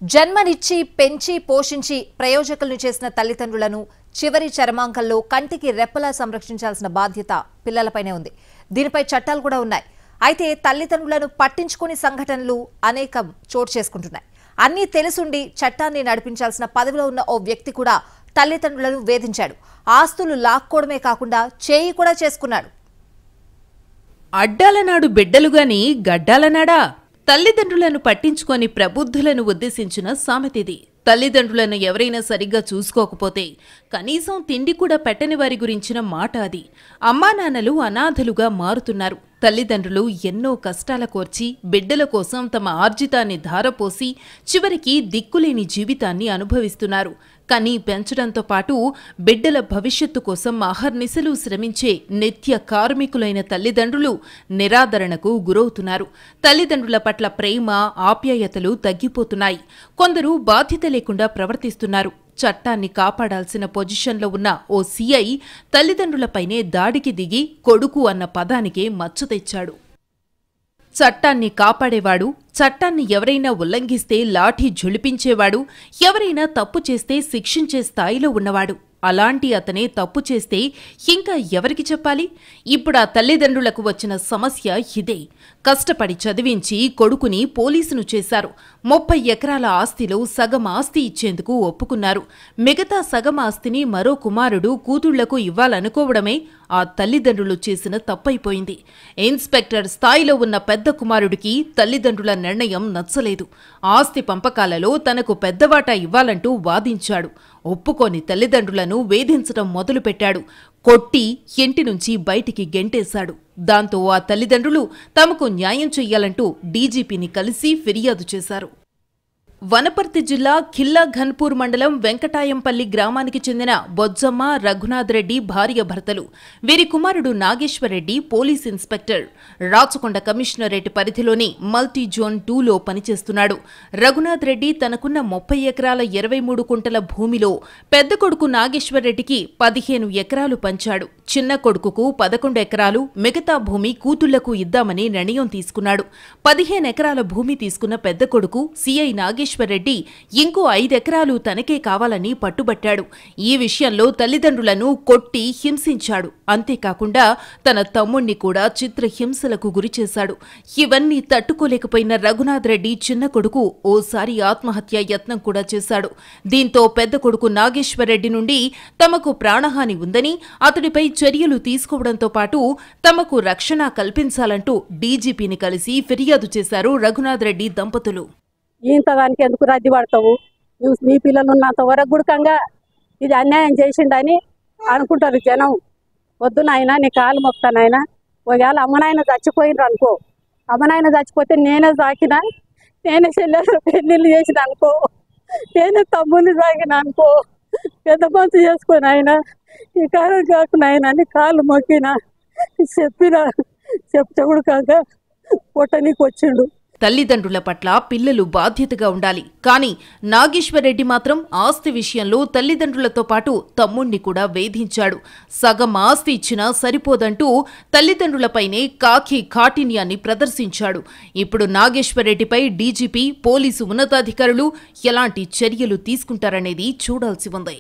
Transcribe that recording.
జన్మనిచ్చి పెంచి పోషించి ప్రయోజకులను చేసిన తల్లిదండ్రులను చివరి చర్మాంకంలో కంటికి రెప్పలా సంరక్షించాల్సిన బాధ్యత పిల్లలపైనే ఉంది. దీనిపై చట్టాలు కూడా ఉన్నాయి. అయితే తల్లిదండ్రులను పట్టించుకుని సంఘటనలు అనేకం చోటు చేసుకుంటున్నాయి. అన్నీ తెలుసుండి చట్టాన్ని నడిపించాల్సిన పదవిలో ఉన్న ఓ వ్యక్తి కూడా తల్లిదండ్రులను వేధించాడు. ఆస్తులు లాక్కోవడమే కాకుండా చేయి కూడా చేసుకున్నాడు. అడ్డాలనాడు బిడ్డలుగాని గడ్డాలనాడా? తల్లిదండ్రులను పట్టించుకొని ప్రబుద్ధులను ఉద్దేశించిన సామెతిది. తల్లిదండ్రులను ఎవరైనా సరిగ్గా చూసుకోకపోతే కనీసం తిండి కూడా పెట్టని వారి గురించిన మాట అది. అమ్మానాన్నలు అనాథలుగా మారుతున్నారు. తల్లిదండ్రులు ఎన్నో కష్టాల కోర్చి బిడ్డల కోసం తమ ఆర్జితాన్ని ధారపోసి చివరికి దిక్కులేని జీవితాన్ని అనుభవిస్తున్నారు. కానీ పెంచడంతో పాటు బిడ్డల భవిష్యత్తు కోసం అహర్నిశలు శ్రమించే నిత్య కార్మికులైన తల్లిదండ్రులు నిరాదరణకు గురవుతున్నారు. తల్లిదండ్రుల పట్ల ప్రేమ, ఆప్యాయతలు తగ్గిపోతున్నాయి. కొందరు బాధ్యత లేకుండా ప్రవర్తిస్తున్నారు. చట్టాన్ని కాపాడాల్సిన పొజిషన్లో ఉన్న ఓ సీఐ తల్లిదండ్రులపైనే దాడికి దిగి కొడుకు అన్న పదానికే మచ్చ తెచ్చాడు. చట్టాన్ని కాపాడేవాడు, చట్టాన్ని ఎవరైనా ఉల్లంఘిస్తే లాఠీ ఝుళిపించేవాడు, ఎవరైనా తప్పు చేస్తే శిక్షించే స్థాయిలో ఉన్నవాడు. అలాంటి అతనే తప్పు చేస్తే ఇంకా ఎవరికి చెప్పాలి? ఇప్పుడు ఆ తల్లిదండ్రులకు వచ్చిన సమస్య ఇదే. కష్టపడి చదివించి కొడుకుని పోలీసును చేశారు. 30 ఎకరాల ఆస్తిలో సగం ఆస్తి ఇచ్చేందుకు ఒప్పుకున్నారు. మిగతా సగం ఆస్తిని మరో కుమారుడు, కూతుళ్లకు ఇవ్వాలనుకోవడమే ఆ తల్లిదండ్రులు చేసిన తప్పైపోయింది. ఇన్స్పెక్టర్ స్థాయిలో ఉన్న పెద్ద కుమారుడికి తల్లిదండ్రుల నిర్ణయం నచ్చలేదు. ఆస్తి పంపకాలలో తనకు పెద్దవాటా ఇవ్వాలంటూ వాదించాడు. ఒప్పుకోని తల్లిదండ్రులను వేధించడం మొదలుపెట్టాడు. కొట్టి ఇంటి నుంచి బయటికి గెంటేశాడు. దాంతో ఆ తల్లిదండ్రులు తమకు న్యాయం చెయ్యాలంటూ డీజీపీని కలిసి ఫిర్యాదు చేశారు. వనపర్తి జిల్లా ఖిల్లా ఘన్పూర్ మండలం వెంకటాయంపల్లి గ్రామానికి చెందిన బొజ్జమ్మ, రఘునాథ్ రెడ్డి భార్య భర్తలు. వీరి కుమారుడు Nageswara Reddy police inspector. Rachakonda commissionerate పరిధిలోని మల్టీ జోన్ 2లో పనిచేస్తున్నాడు. రఘునాథ్ రెడ్డి తనకున్న 30 ఎకరాల 23 కుంటల భూమిలో పెద్ద కొడుకు నాగేశ్వరరెడ్డికి 15 ఎకరాలు పంచాడు. చిన్న కొడుకుకు 11 ఎకరాలు, మిగతా భూమి కూతుళ్లకు ఇద్దామని నిర్ణయం తీసుకున్నాడు. 15 ఎకరాల భూమి తీసుకున్న పెద్ద కొడుకు సీఐ నాగేశ్వరరెడ్డి ఇంకో 5 ఎకరాలు తనకే కావాలని పట్టుబట్టాడు. ఈ విషయంలో తల్లిదండ్రులను కొట్టి హింసించాడు. అంతేకాకుండా తన తమ్ముణ్ణి కూడా చిత్రహింసలకు గురిచేశాడు. ఇవన్నీ తట్టుకోలేకపోయిన రఘునాథ్ రెడ్డి చిన్న కొడుకు ఓసారి ఆత్మహత్య యత్నం కూడా చేశాడు. దీంతో పెద్ద కొడుకు నాగేశ్వరరెడ్డి నుండి తమకు ప్రాణహాని ఉందని, అతడిపై చర్యలు తీసుకోవడంతో పాటు తమకు రక్షణ కల్పించాలంటూ డీజీపీని కలిసి ఫిర్యాదు చేశారు రఘునాథ్ రెడ్డి దంపతులు. ఇంతదానికి ఎందుకు రద్దీ పడతావు? నీ పిల్లలు ఉన్నంత వరకు గుడకంగా ఇది అన్యాయం చేసిండని అనుకుంటారు జనం. వద్దు నాయన, నీ కాలు మొక్తానాయన. ఒకవేళ అమ్మనాయన చచ్చిపోయినరు అనుకో, అమ్మనాయన చచ్చిపోతే నేనే సాకిన, నేనే చెల్లెలు పెళ్ళిళ్ళు చేసిన అనుకో, నేనే తమ్ముని సాగిన అనుకో, పెద్ద పంచు చేసుకొని ఆయన ఈ కాలం కాకునాయన నీ కాలు మొక్కిన చెప్తే కూడా కాక పొట్టనీకి వచ్చిండు. తల్లిదండ్రుల పట్ల పిల్లలు బాధ్యతగా ఉండాలి. కానీ నాగేశ్వరరెడ్డి మాత్రం ఆస్తి విషయంలో తల్లిదండ్రులతో పాటు తమ్ముణ్ణి కూడా వేధించాడు. సగం ఆస్తి ఇచ్చినా సరిపోదంటూ తల్లిదండ్రులపైనే కాకి కాఠిన్యాన్ని ప్రదర్శించాడు. ఇప్పుడు నాగేశ్వరరెడ్డిపై డీజీపీ, పోలీసు ఉన్నతాధికారులు ఎలాంటి చర్యలు తీసుకుంటారనేది చూడాల్సి ఉంది.